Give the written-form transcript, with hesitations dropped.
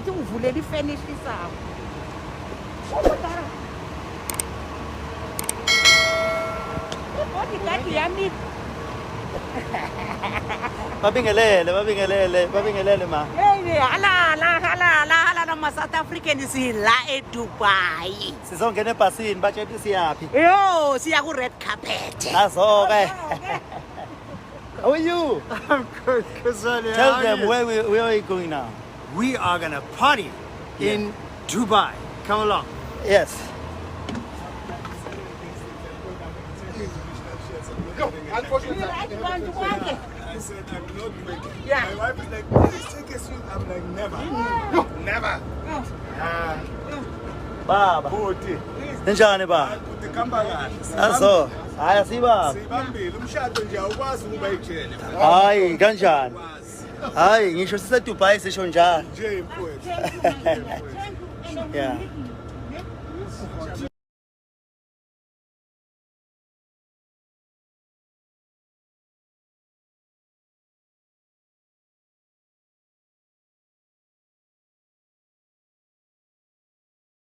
ngathi ungivulele ifenishi sakho. Bodyguard yami. babingelele ma. Hey, halala ma South African sila eDubai. Sizongena ebhasini batshela siyaphi. Yo, siya ku red carpet. Nazo ke. How are you? I'm good, Kazali. Tell them where are you going now? We are gonna party in Dubai. Come along. Yes. Unfortunately, I said I'm not making. Yeah. My wife is like, please take a suit. I'm like, never. No, never. Baba. Bhuti. Njani ba? Bhuti kamba kahle. Nazo. Haya sibaba. Sibambile umshado nje awukwazi ukuba ejele. Hayi kanjani? Hayi ngisho sise Dubai sisho njalo. Nje mfowethu. Yeah.